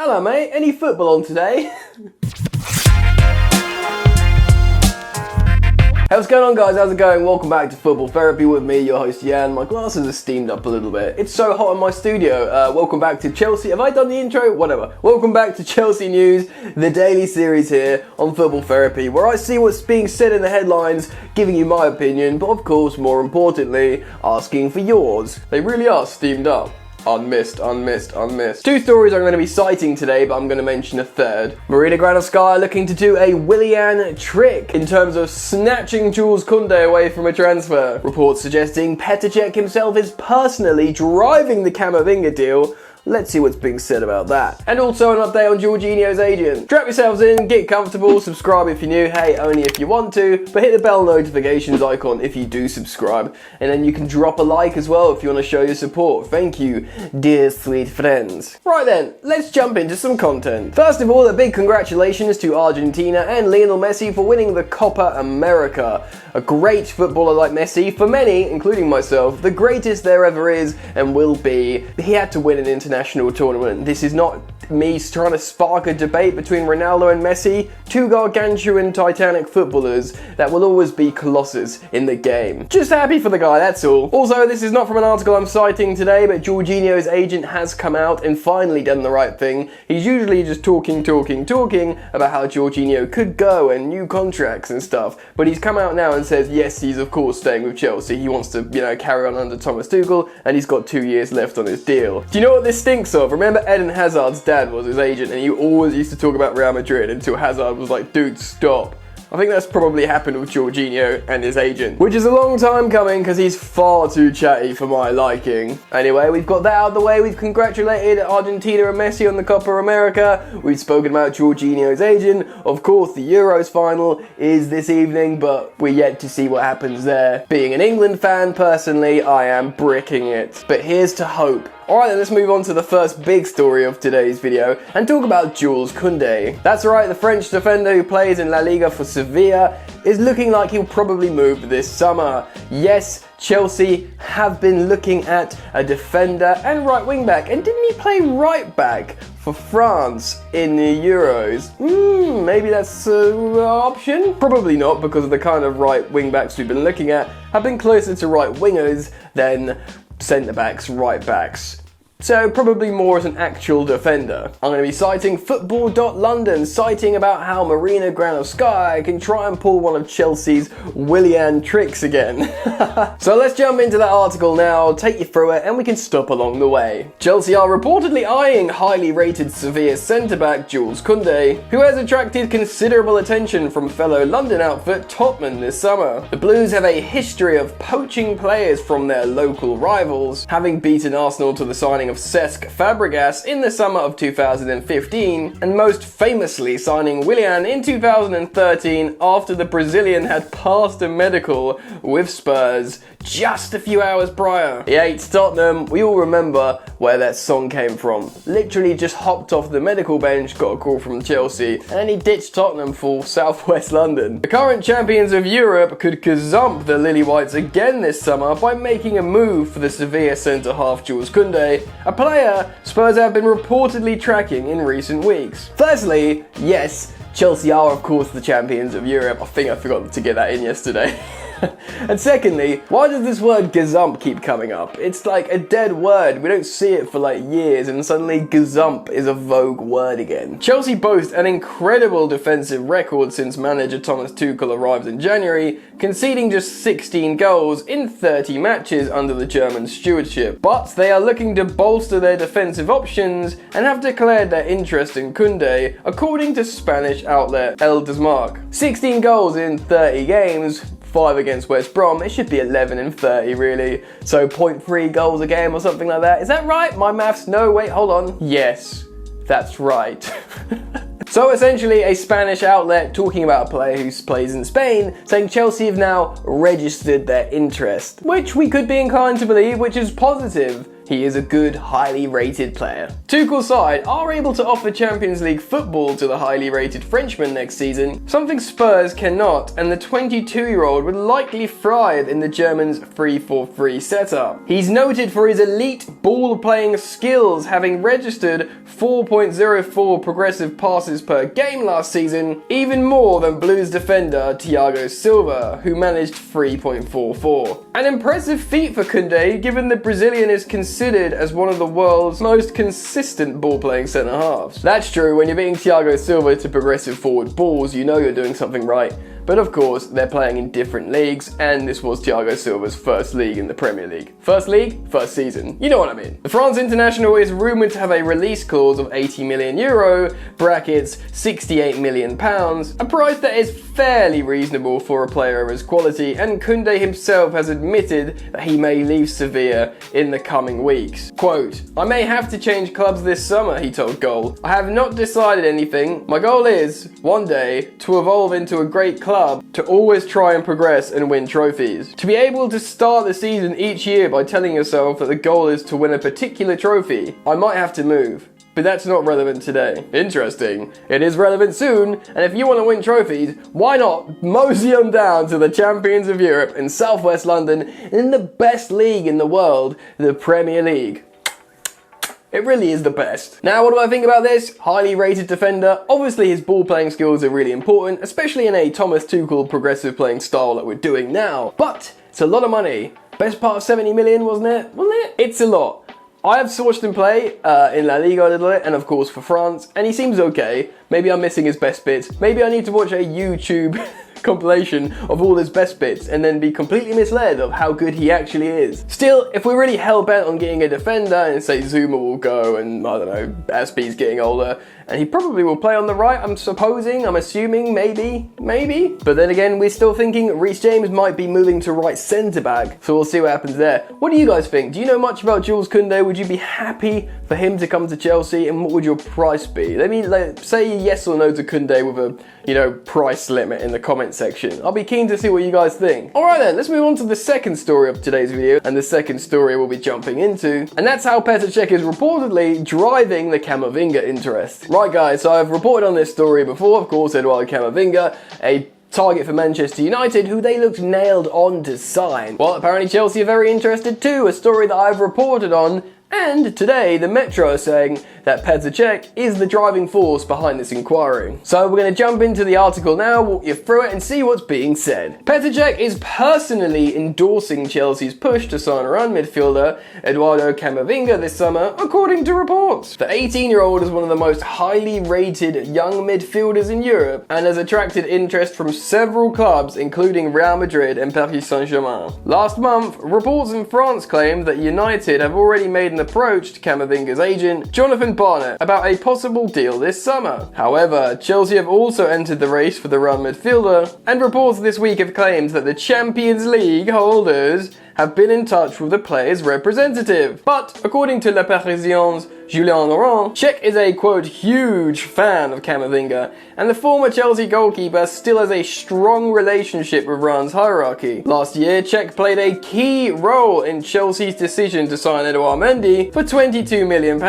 Hello mate, any football on today? Hey, what's going on guys, how's it going? Welcome back to Football Therapy with me, your host Jan. My glasses are steamed up a little bit. It's so hot in my studio. Welcome back to Chelsea. Have I done the intro? Whatever. Welcome back to Chelsea News, the daily series here on Football Therapy, where I see what's being said in the headlines, giving you my opinion, but of course, more importantly, asking for yours. They really are steamed up. Unmissed. Two stories I'm going to be citing today, but I'm going to mention a third. Marina Granovskaya looking to do a Willian trick in terms of snatching Jules Koundé away from a transfer. Reports suggesting Petr Cech himself is personally driving the Camavinga deal. Let's see what's being said about that. And also an update on Jorginho's agent. Strap yourselves in, get comfortable, subscribe if you're new, hey, only if you want to, but hit the bell notifications icon if you do subscribe. And then you can drop a like as well if you want to show your support. Thank you, dear sweet friends. Right then, let's jump into some content. First of all, a big congratulations to Argentina and Lionel Messi for winning the Copa America. A great footballer like Messi, for many, including myself, the greatest there ever is and will be. He had to win an international tournament. This is not me trying to spark a debate between Ronaldo and Messi, two gargantuan titanic footballers that will always be colossus in the game. Just happy for the guy, that's all. Also, this is not from an article I'm citing today, but Jorginho's agent has come out and finally done the right thing. He's usually just talking about how Jorginho could go and new contracts and stuff, but he's come out now and says yes, he's of course staying with Chelsea. He wants to, carry on under Thomas Tuchel, and he's got 2 years left on his deal. Do you know what this stinks of? Remember Eden Hazard's dad was his agent, and he always used to talk about Real Madrid until Hazard was like, dude, stop. I think that's probably happened with Jorginho and his agent, which is a long time coming because he's far too chatty for my liking. Anyway, we've got that out of the way. We've congratulated Argentina and Messi on the Copa America. We've spoken about Jorginho's agent. Of course, the Euros final is this evening, but we're yet to see what happens there. Being an England fan, personally, I am bricking it. But here's to hope. Alright then, let's move on to the first big story of today's video and talk about Jules Koundé. That's right, the French defender who plays in La Liga for Sevilla is looking like he'll probably move this summer. Yes, Chelsea have been looking at a defender and right wing back, and didn't he play right back for France in the Euros? Maybe that's an option? Probably not, because of the kind of right wing backs we've been looking at have been closer to right wingers than centre-backs, right-backs. So probably more as an actual defender. I'm going to be citing Football.London, citing about how Marina Granovskaya can try and pull one of Chelsea's Willian tricks again. So let's jump into that article now, take you through it, and we can stop along the way. Chelsea are reportedly eyeing highly rated Sevilla centre-back Jules Koundé, who has attracted considerable attention from fellow London outfit Tottenham this summer. The Blues have a history of poaching players from their local rivals, having beaten Arsenal to the signing of Cesc Fabregas in the summer of 2015, and most famously signing Willian in 2013 after the Brazilian had passed a medical with Spurs just a few hours prior. He hates Tottenham. We all remember where that song came from. Literally just hopped off the medical bench, got a call from Chelsea, and then he ditched Tottenham for Southwest London. The current champions of Europe could gazump the Lily Whites again this summer by making a move for the Sevilla centre-half Jules Koundé, a player Spurs have been reportedly tracking in recent weeks. Firstly, yes, Chelsea are of course the champions of Europe. I think I forgot to get that in yesterday. And secondly, why does this word gazump keep coming up? It's like a dead word. We don't see it for like years, and suddenly gazump is a vogue word again. Chelsea boast an incredible defensive record since manager Thomas Tuchel arrived in January, conceding just 16 goals in 30 matches under the German stewardship. But they are looking to bolster their defensive options and have declared their interest in Koundé, according to Spanish outlet El Desmarque. 16 goals in 30 games, 5 against West Brom. It should be 11 and 30 really. So 0.3 goals a game or something like that. Is that right? My maths? No, wait, hold on. Yes, that's right. So essentially a Spanish outlet talking about a player who plays in Spain, saying Chelsea have now registered their interest, which we could be inclined to believe, which is positive. he is a good, highly rated player. Tuchel's side are able to offer Champions League football to the highly rated Frenchman next season, something Spurs cannot, and the 22-year-old would likely thrive in the German's 3-4-3 setup. He's noted for his elite ball-playing skills, having registered 4.04 progressive passes per game last season, even more than Blues defender Thiago Silva, who managed 3.44. An impressive feat for Koundé, given the Brazilian is considered as one of the world's most consistent ball-playing centre-halves. That's true, when you're beating Thiago Silva to progressive forward balls, you know you're doing something right. But of course, they're playing in different leagues, and this was Thiago Silva's first league in the Premier League. First league, first season. You know what I mean. The France international is rumoured to have a release clause of €80 million, brackets £68 million, a price that is fairly reasonable for a player of his quality, and Koundé himself has admitted that he may leave Sevilla in the coming weeks. Quote, "I may have to change clubs this summer," he told Goal. "I have not decided anything. My goal is, one day, to evolve into a great club, to always try and progress and win trophies. To be able to start the season each year by telling yourself that the goal is to win a particular trophy, I might have to move. But that's not relevant today." Interesting. It is relevant soon, and if you want to win trophies, why not mosey on down to the champions of Europe in southwest London in the best league in the world, the Premier League. It really is the best. Now, what do I think about this? Highly rated defender. Obviously, his ball playing skills are really important, especially in a Thomas Tuchel progressive playing style that we're doing now. But it's a lot of money. Best part of 70 million, wasn't it? It's a lot. I have watched him play in La Liga a little bit, and of course for France, and he seems okay. Maybe I'm missing his best bits. Maybe I need to watch a YouTube compilation of all his best bits and then be completely misled of how good he actually is. Still, if we're really hell-bent on getting a defender, and say Zuma will go and, I don't know, Aspie's getting older, and he probably will play on the right, I'm assuming, maybe. But then again, we're still thinking Reece James might be moving to right centre-back, so we'll see what happens there. What do you guys think? Do you know much about Jules Koundé? Would you be happy for him to come to Chelsea, and what would your price be? Let me say yes or no to Koundé with a, price limit in the comment section. I'll be keen to see what you guys think. Alright then, let's move on to the second story of today's video, and the second story we'll be jumping into, and that's how Petr Cech is reportedly driving the Camavinga interest. Right guys, so I've reported on this story before, of course, Eduardo Camavinga, a target for Manchester United, who they looked nailed on to sign. Well, apparently Chelsea are very interested too, a story that I've reported on. And today, the Metro are saying that Petr Cech is the driving force behind this inquiry. So we're going to jump into the article now, walk you through it and see what's being said. Petr Cech is personally endorsing Chelsea's push to sign a run midfielder Eduardo Camavinga this summer, according to reports. The 18-year-old is one of the most highly rated young midfielders in Europe and has attracted interest from several clubs, including Real Madrid and Paris Saint-Germain. Last month, reports in France claimed that United have already made an approach to Camavinga's agent, Jonathan Barnett, about a possible deal this summer. However, Chelsea have also entered the race for the run midfielder, and reports this week have claimed that the Champions League holders have been in touch with the player's representative. But, according to Le Parisien's Julien Laurent, Cech is a, quote, huge fan of Camavinga, and the former Chelsea goalkeeper still has a strong relationship with Rennes' hierarchy. Last year, Cech played a key role in Chelsea's decision to sign Edouard Mendy for £22 million.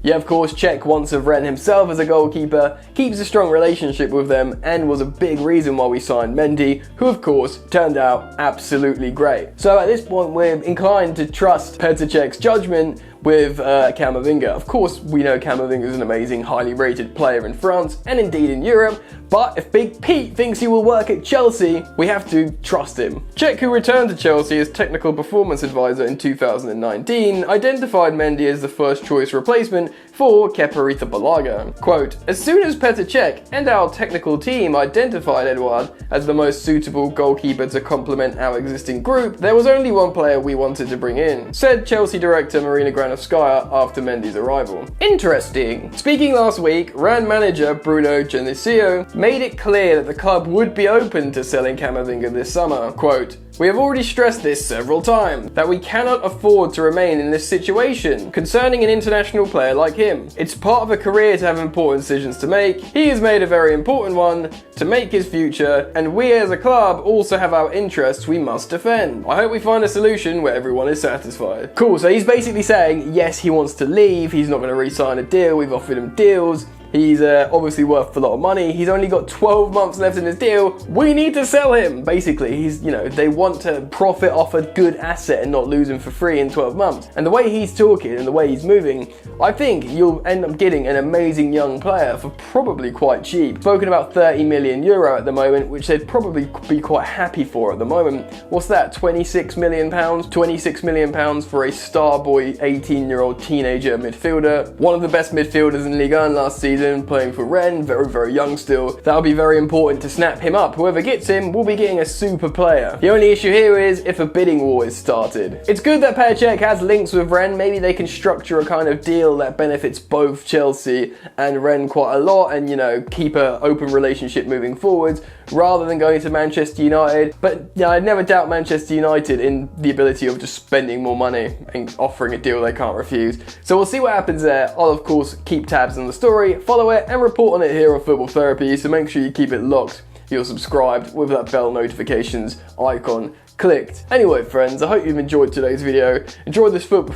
Yeah, of course, Cech, once of Rennes himself as a goalkeeper, keeps a strong relationship with them and was a big reason why we signed Mendy, who of course turned out absolutely great. So at this point, we're inclined to trust Petr Cech's judgment with Camavinga. Of course, we know Camavinga is an amazing, highly rated player in France and indeed in Europe, but if Big Pete thinks he will work at Chelsea, we have to trust him. Cech, who returned to Chelsea as technical performance advisor in 2019, identified Mendy as the first choice replacement for Kepa Arrizabalaga. Quote, "As soon as Petr Cech and our technical team identified Eduard as the most suitable goalkeeper to complement our existing group, there was only one player we wanted to bring in," said Chelsea director Marina Granovskaya after Mendy's arrival. Interesting. Speaking last week, Rennes manager Bruno Genesio made it clear that the club would be open to selling Camavinga this summer. Quote, We have already stressed this several times, that we cannot afford to remain in this situation concerning an international player like him. It's part of a career to have important decisions to make. He has made a very important one to make his future, and we as a club also have our interests we must defend. I hope we find a solution where everyone is satisfied. Cool, so he's basically saying, yes, he wants to leave, he's not going to re-sign a deal, we've offered him deals. He's obviously worth a lot of money. He's only got 12 months left in his deal. We need to sell him. Basically, they want to profit off a good asset and not lose him for free in 12 months. And the way he's talking and the way he's moving, I think you'll end up getting an amazing young player for probably quite cheap. Spoken about 30 million euro at the moment, which they'd probably be quite happy for at the moment. What's that? 26 million pounds? 26 million pounds for a star boy 18-year-old teenager midfielder. One of the best midfielders in Ligue 1 last season. Playing for Rennes, very, very young still. That'll be very important to snap him up. Whoever gets him will be getting a super player. The only issue here is if a bidding war is started. It's good that Petr Cech has links with Rennes. Maybe they can structure a kind of deal that benefits both Chelsea and Rennes quite a lot and, keep an open relationship moving forwards rather than going to Manchester United. But I never doubt Manchester United in the ability of just spending more money and offering a deal they can't refuse. So we'll see what happens there. I'll, of course, keep tabs on the story, follow it and report on it here on Football Therapy, so make sure you keep it locked. You're subscribed with that bell notifications icon clicked. Anyway, friends, I hope you've enjoyed today's video. Enjoy this football.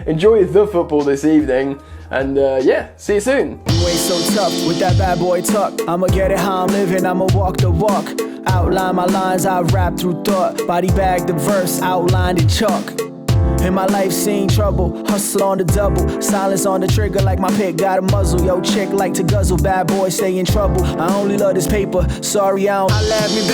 Enjoy the football this evening. And yeah, see you soon. You ain't so tough with that bad boy tuck. I'ma get it how I'm living, I'ma walk the walk. Outline my lines, I rap through thought. Body bag the verse, outlined in chalk. In my life seen trouble, hustle on the double. Silence on the trigger like my pick got a muzzle. Yo, chick like to guzzle, bad boy stay in trouble. I only love this paper, sorry I don't. I laugh me, baby.